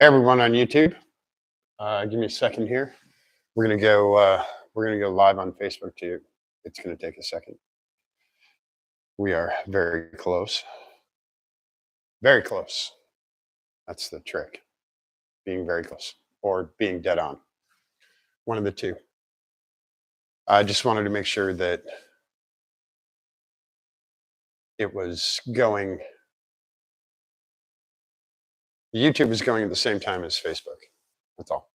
Everyone on YouTube, give me a second here. We're gonna go. We're gonna go live on Facebook too. It's gonna take a second. We are very close. Very close. That's the trick. Being very close or being dead on. One of the two. I just wanted to make sure that it was going. YouTube is going at the same time as Facebook. That's all.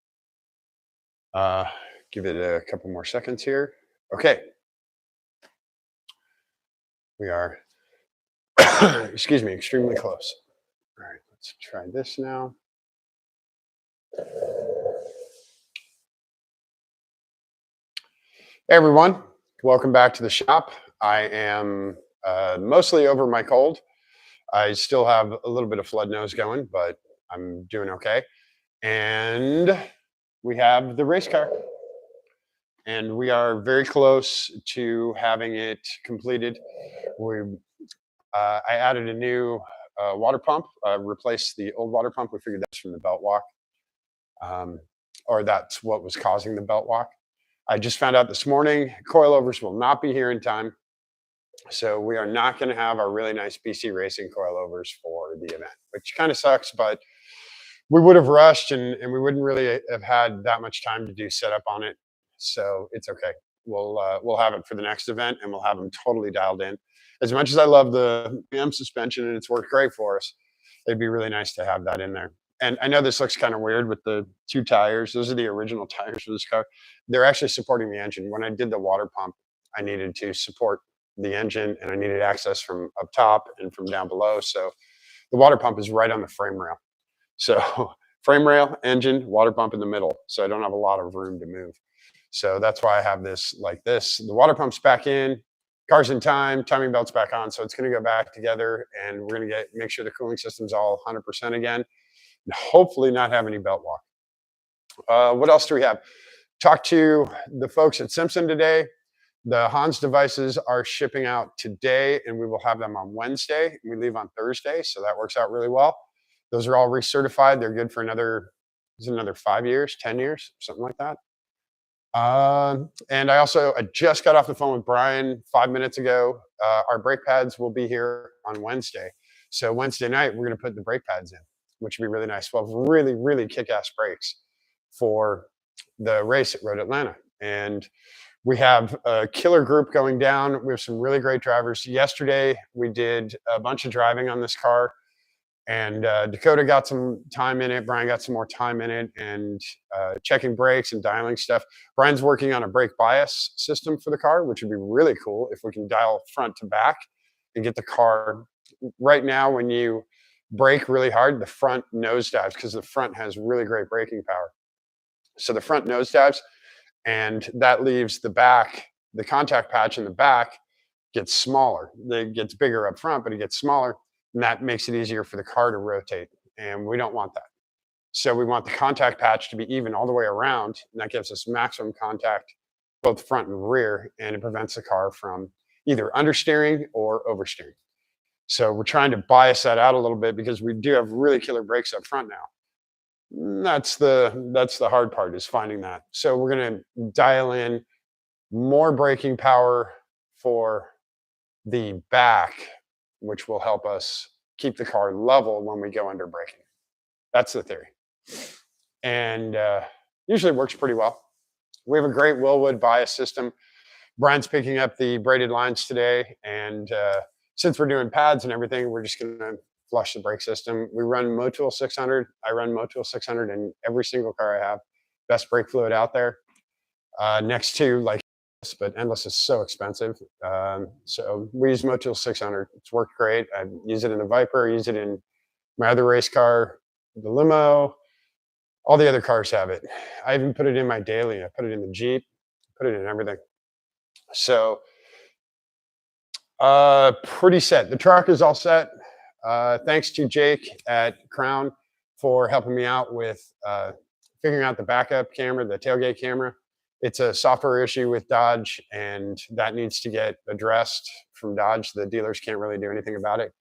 Uh, give it a couple more seconds here. Okay. We are. Excuse me. Extremely close. All right. Let's try this now. Hey everyone, welcome back to the shop. I am mostly over my cold. I still have a little bit of flood nose going, but I'm doing okay. And we have the race car, and we are very close to having it completed. I added a new water pump, replaced the old water pump. We figured that's from the belt walk, or that's what was causing the belt walk. I just found out this morning coilovers will not be here in time. So we are not going to have our really nice BC Racing coilovers for the event, which kind of sucks, but we would have rushed and we wouldn't really have had that much time to do setup on it. So it's okay. We'll have it for the next event and we'll have them totally dialed in. As much as I love the BM suspension and it's worked great for us, it'd be really nice to have that in there. And I know this looks kind of weird with the two tires. Those are the original tires for this car. They're actually supporting the engine. When I did the water pump, I needed to support the engine and I needed access from up top and from down below. So the water pump is right on the frame rail. So frame rail, engine, water pump in the middle. So I don't have a lot of room to move. So that's why I have this like this. The water pump's back in, car's in time, timing belt's back on. So it's going to go back together and we're going to make sure the cooling system's all 100% again. And hopefully not have any belt walk. What else do we have? Talked to the folks at Simpson today. The Hans devices are shipping out today and we will have them on Wednesday. We leave on Thursday, so that works out really well. Those are all recertified. They're good for another 5 years, 10 years, something like that. And I just got off the phone with Brian 5 minutes ago. Our brake pads will be here on Wednesday. So Wednesday night, we're going to put the brake pads in, which would be really nice. We'll have really, really kick-ass brakes for the race at Road Atlanta. And we have a killer group going down. We have some really great drivers. Yesterday, we did a bunch of driving on this car. And Dakota got some time in it. Brian got some more time in it and checking brakes and dialing stuff. Brian's working on a brake bias system for the car, which would be really cool if we can dial front to back and get the car. Right now, when you brake really hard, the front nosedives because the front has really great braking power. So the front nosedives, and that leaves the back, the contact patch in the back gets smaller. It gets bigger up front, but it gets smaller. And that makes it easier for the car to rotate. And we don't want that. So we want the contact patch to be even all the way around. And that gives us maximum contact, both front and rear. And it prevents the car from either understeering or oversteering. So we're trying to bias that out a little bit because we do have really killer brakes up front now. That's the hard part, is finding that. So we're going to dial in more braking power for the back, which will help us keep the car level when we go under braking. That's the theory. And usually works pretty well. We have a great Willwood bias system. Brian's picking up the braided lines today. And since we're doing pads and everything, we're just going to flush the brake system. We run Motul 600. I run Motul 600 in every single car I have. Best brake fluid out there. Next to like, but Endless is so expensive. So we use Motul 600. It's worked great. I use it in the Viper, I use it in my other race car, the limo. All the other cars have it. I even put it in my daily. I put it in the Jeep, put it in everything. So pretty set. The truck is all set. Thanks to Jake at Crown for helping me out with figuring out the backup camera, the tailgate camera. It's a software issue with Dodge, and that needs to get addressed from Dodge. The dealers can't really do anything about it.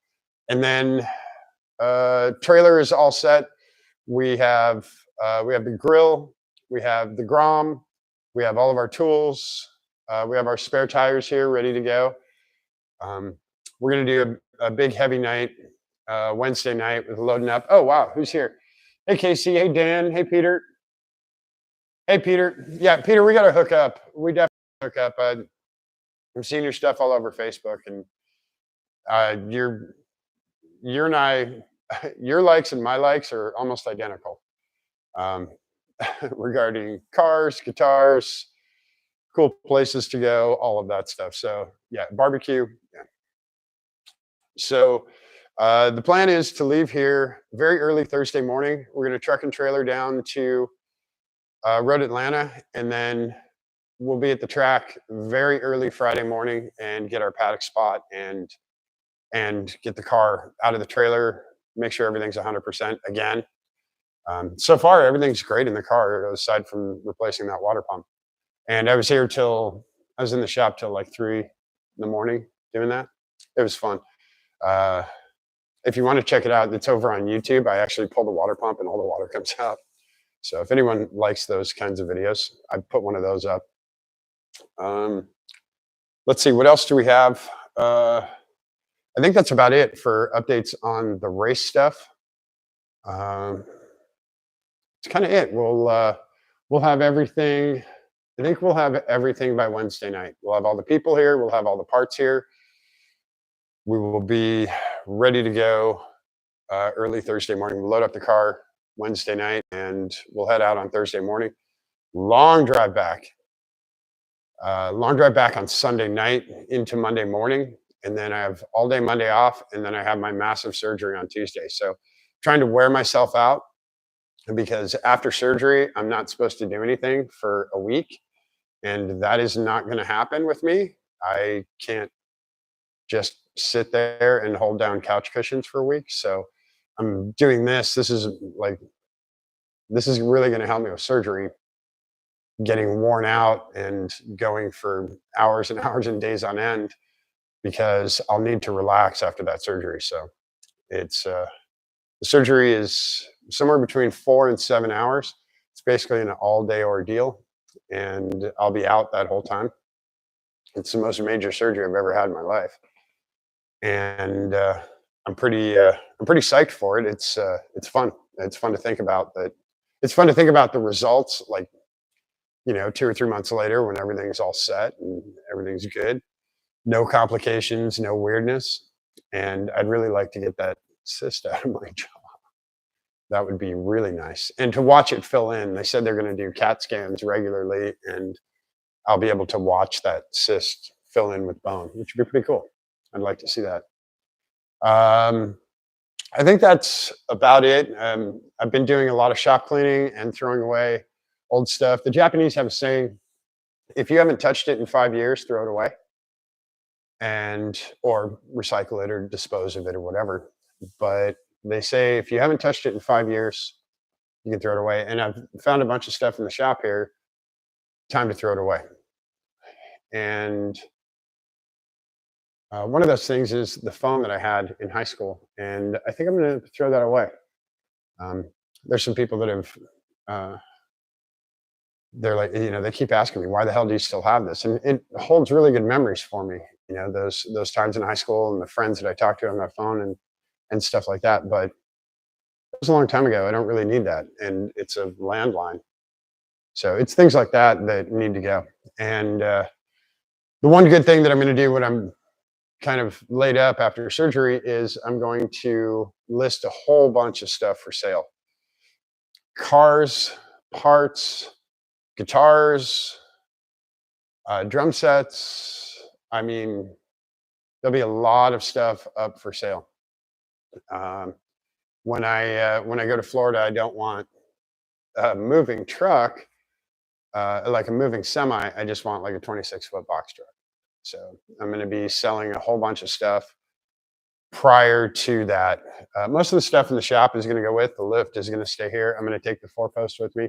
And then trailer is all set. we have the grill, we have the Grom, we have all of our tools, we have our spare tires here ready to go. Um, we're gonna do a big heavy night Wednesday night with loading up. Oh wow, who's here? Hey Casey, hey Dan, hey Peter, hey Peter. Yeah, Peter, we got to hook up. We definitely hook up. I'm seeing your stuff all over Facebook, and you're and I, your likes and my likes are almost identical um, regarding cars, guitars, cool places to go, all of that stuff. So yeah, barbecue. Yeah. So the plan is to leave here very early Thursday morning. We're going to truck and trailer down to Road Atlanta, and then we'll be at the track very early Friday morning and get our paddock spot and get the car out of the trailer, make sure everything's 100% again. So far, everything's great in the car, aside from replacing that water pump. And I was here till I was in the shop till like 3 in the morning doing that. It was fun. Uh, if you want to check it out, it's over on YouTube. I actually pull the water pump and all the water comes out. So if anyone likes those kinds of videos, I put one of those up. Um, let's see, what else do we have? I think that's about it for updates on the race stuff. Um, it's kind of it. We'll have everything. I think we'll have everything by Wednesday night. We'll have all the people here. We'll have all the parts here. We will be ready to go early Thursday morning. We'll load up the car Wednesday night, and we'll head out on Thursday morning. Long drive back. Long drive back on Sunday night into Monday morning, and then I have all day Monday off, and then I have my massive surgery on Tuesday. So trying to wear myself out, because after surgery, I'm not supposed to do anything for a week, and that is not going to happen with me. I can't just sit there and hold down couch cushions for a week. So I'm doing this. This is really going to help me with surgery, getting worn out and going for hours and hours and days on end, because I'll need to relax after that surgery. So it's the surgery is somewhere between 4 and 7 hours. It's basically an all-day ordeal, and I'll be out that whole time. It's the most major surgery I've ever had in my life, and I'm pretty psyched for it. It's fun. It's fun to think about that. It's fun to think about the results, like 2 or 3 months later, when everything's all set and everything's good, no complications, no weirdness. And I'd really like to get that cyst out of my jaw. That would be really nice. And to watch it fill in. They said they're going to do CAT scans regularly, and I'll be able to watch that cyst fill in with bone, which would be pretty cool. I'd like to see that. I think that's about it. I've been doing a lot of shop cleaning and throwing away old stuff. The Japanese have a saying: if you haven't touched it in 5 years, throw it away, or recycle it or dispose of it or whatever. But they say if you haven't touched it in 5 years, you can throw it away. And I've found a bunch of stuff in the shop here. Time to throw it away. And one of those things is the phone that I had in high school, and I think I'm going to throw that away. There's some people that have they're like, they keep asking me, why the hell do you still have this? And it holds really good memories for me. Those times in high school and the friends that I talked to on my phone and stuff like that. But it was a long time ago. I don't really need that. And it's a landline. So it's things like that that need to go. And the one good thing that I'm going to do when I'm kind of laid up after surgery is I'm going to list a whole bunch of stuff for sale. Cars, parts, guitars, drum sets. I mean, there'll be a lot of stuff up for sale. When I go to Florida, I don't want a moving truck, like a moving semi. I just want like a 26-foot box truck. So I'm going to be selling a whole bunch of stuff prior to that. Most of the stuff in the shop is going to go with the lift is going to stay here. I'm going to take the 4-post with me.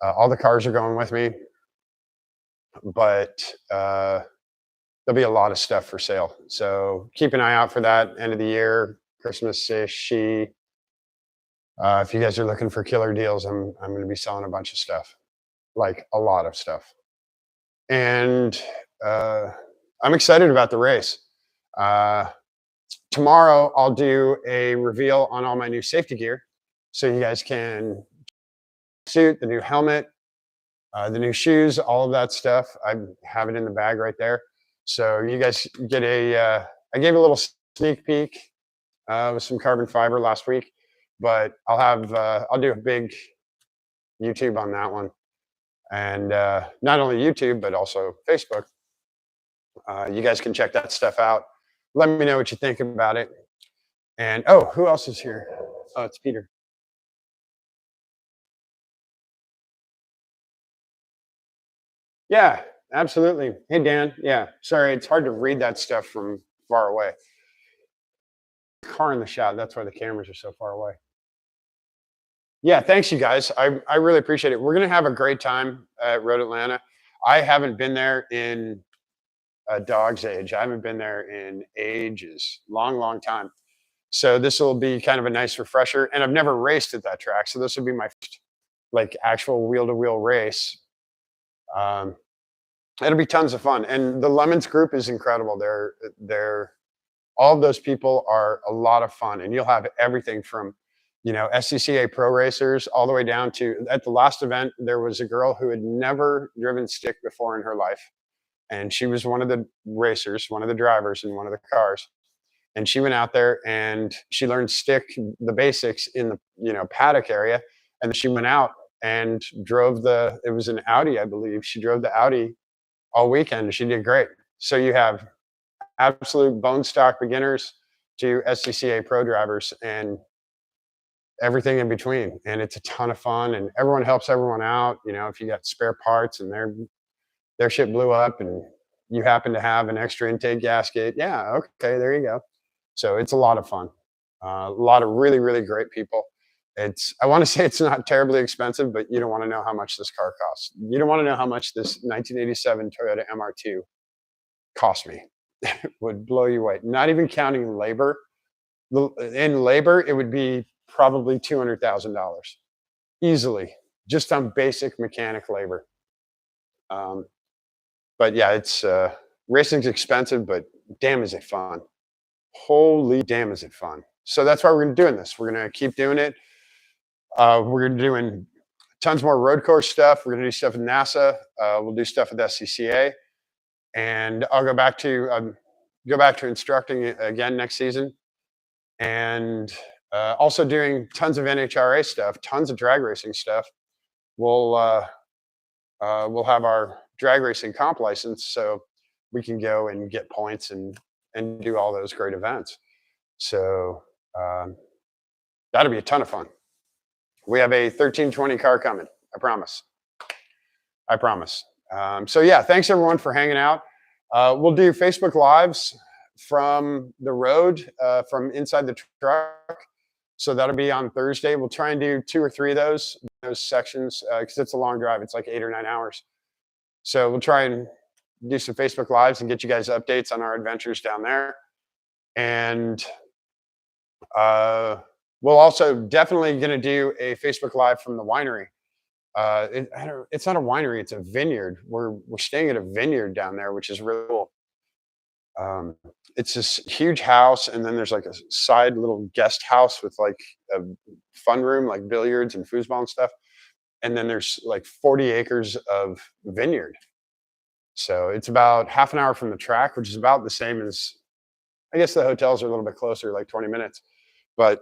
All the cars are going with me, but there'll be a lot of stuff for sale. So keep an eye out for that. End of the year, Christmas-ish. If you guys are looking for killer deals, I'm going to be selling a bunch of stuff, like a lot of stuff. And uh, I'm excited about the race. Uh, Tomorrow, I'll do a reveal on all my new safety gear, so you guys can suit the new helmet, the new shoes, all of that stuff. I have it in the bag right there. So you guys get a. I gave a little sneak peek with some carbon fiber last week, but I'll do a big YouTube on that one, and not only YouTube but also Facebook. You guys can check that stuff out. Let me know what you think about it. And oh, who else is here? Oh, it's Peter. Yeah, absolutely. Hey, Dan. Yeah, sorry, it's hard to read that stuff from far away. Car in the shot. That's why the cameras are so far away. Yeah, thanks, you guys. I really appreciate it. We're gonna have a great time at Road Atlanta. I haven't been there in a dog's age. I haven't been there in ages, long, long time. So this will be kind of a nice refresher. And I've never raced at that track, so this will be my first, like, actual wheel to wheel race. Um, It'll be tons of fun. And the Lemons group is incredible. They're all of those people are a lot of fun, and you'll have everything from, SCCA pro racers all the way down to, at the last event, there was a girl who had never driven stick before in her life. And she was one of the racers, one of the drivers in one of the cars. And she went out there and she learned stick, the basics in the, paddock area. And then she went out and drove it was an Audi, I believe. She drove the Audi all weekend and she did great. So you have absolute bone stock beginners to SCCA pro drivers and everything in between. And it's a ton of fun and everyone helps everyone out. If you got spare parts and their shit blew up and you happen to have an extra intake gasket, yeah, okay, there you go. So it's a lot of fun. A lot of really, really great people. I want to say it's not terribly expensive, but you don't want to know how much this car costs. You don't want to know how much this 1987 Toyota MR2 cost me. It would blow you away. Not even counting labor. In labor, it would be probably $200,000 easily, just on basic mechanic labor. But yeah, it's racing's expensive, but damn is it fun. Holy damn is it fun. So that's why we're gonna doing this. We're gonna keep doing it. We're gonna doing tons more road course stuff. We're gonna do stuff with NASA. We'll do stuff with SCCA, and I'll go back to instructing again next season, and also doing tons of NHRA stuff, tons of drag racing stuff. We'll have our drag racing comp license, so we can go and get points and do all those great events. So that'll be a ton of fun. We have a 1320 car coming. I promise. I promise. So yeah, thanks everyone for hanging out. We'll do Facebook Lives from the road, from inside the truck. So that'll be on Thursday. We'll try and do 2 or 3 of those sections because it's a long drive. It's like 8 or 9 hours. So we'll try and do some Facebook Lives and get you guys updates on our adventures down there. And we'll also definitely going to do a Facebook Live from the winery. It's not a winery; it's a vineyard. We're staying at a vineyard down there, which is really cool. It's this huge house, and then there's like a side little guest house with like a fun room, like billiards and foosball and stuff. And then there's like 40 acres of vineyard. So it's about half an hour from the track, which is about the same as, I guess the hotels are a little bit closer, like 20 minutes. But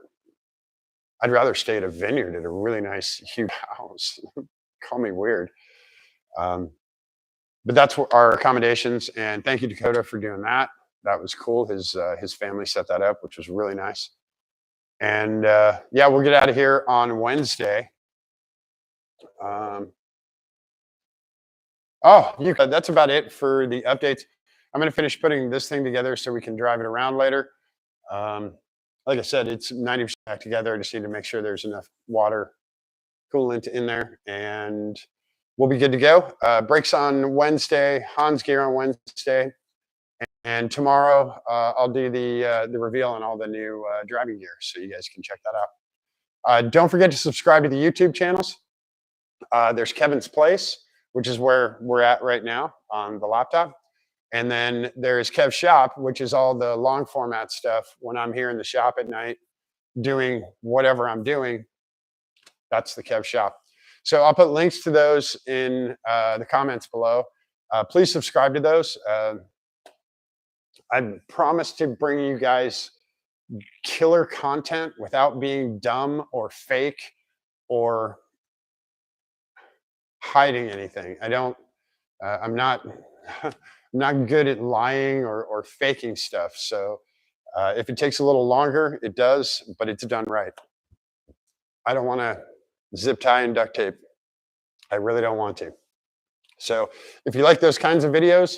I'd rather stay at a vineyard at a really nice, huge house. Call me weird. But that's our accommodations. And thank you, Dakota, for doing that. That was cool. His family set that up, which was really nice. And yeah, we'll get out of here on Wednesday. That's about it for the updates. I'm going to finish putting this thing together so we can drive it around later. Like I said, it's 90% back together. I just need to make sure there's enough water coolant in there, and we'll be good to go. Brakes on Wednesday, Hans gear on Wednesday, and tomorrow I'll do the reveal on all the new driving gear, so you guys can check that out. Don't forget to subscribe to the YouTube channels. There's Kevin's Place, which is where we're at right now on the laptop. And then there's Kev's Shop, which is all the long format stuff. When I'm here in the shop at night doing whatever I'm doing, that's the Kev Shop. So I'll put links to those in the comments below. Please subscribe to those. I promise to bring you guys killer content without being dumb or fake or hiding anything. I'm not I'm not good at lying or faking stuff. So if it takes a little longer, it does, but it's done right. I don't want to zip tie and duct tape. I really don't want to. So if you like those kinds of videos,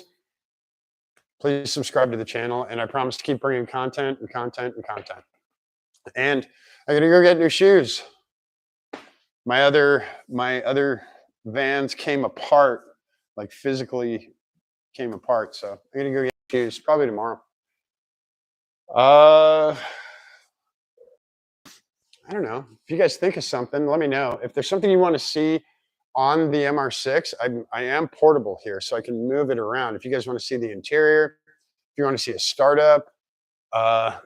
please subscribe to the channel, and I promise to keep bringing content and content and content. And I gotta go get new shoes. My other Vans came apart, like physically came apart. So I'm gonna go get shoes probably tomorrow. I don't know. If you guys think of something, let me know. If there's something you want to see on the MR6, I am portable here, so I can move it around. If you guys want to see the interior, if you want to see a startup, I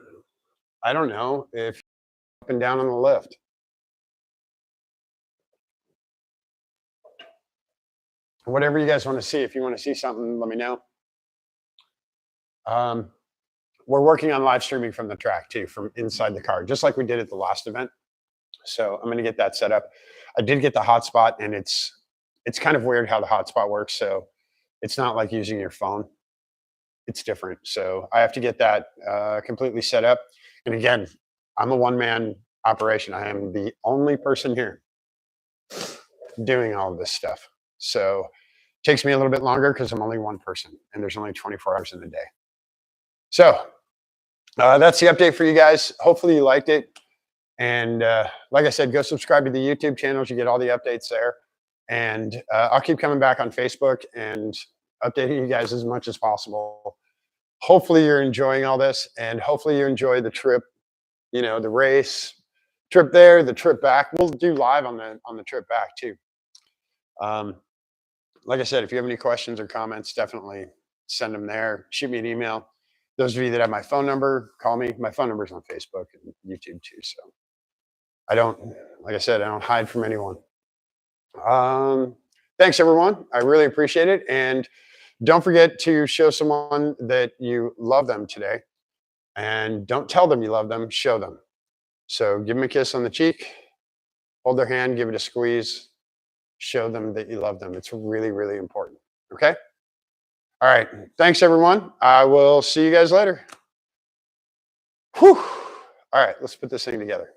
don't know, if up and down on the lift. Whatever you guys want to see. If you want to see something, let me know. We're working on live streaming from the track too, from inside the car, just like we did at the last event. So I'm going to get that set up. I did get the hotspot, and it's kind of weird how the hotspot works. So it's not like using your phone. It's different. So I have to get that completely set up. And again, I'm a one-man operation. I am the only person here doing all of this stuff. So it takes me a little bit longer because I'm only one person, and there's only 24 hours in the day. So that's the update for you guys. Hopefully you liked it. And like I said, go subscribe to the YouTube channels. You get all the updates there. And I'll keep coming back on Facebook and updating you guys as much as possible. Hopefully you're enjoying all this, and hopefully you enjoy the trip, you know, the race, trip there, the trip back. We'll do live on the trip back too. Like I said, if you have any questions or comments, definitely send them there. Shoot me an email. Those of you that have my phone number, call me. My phone number is on Facebook and YouTube too. So like I said, I don't hide from anyone. Thanks everyone. I really appreciate it. And don't forget to show someone that you love them today. And don't tell them you love them, show them. So give them a kiss on the cheek, hold their hand, give it a squeeze, show them that you love them. It's really, really important. Okay? All right. Thanks, everyone. I will see you guys later. Whew. All right. Let's put this thing together.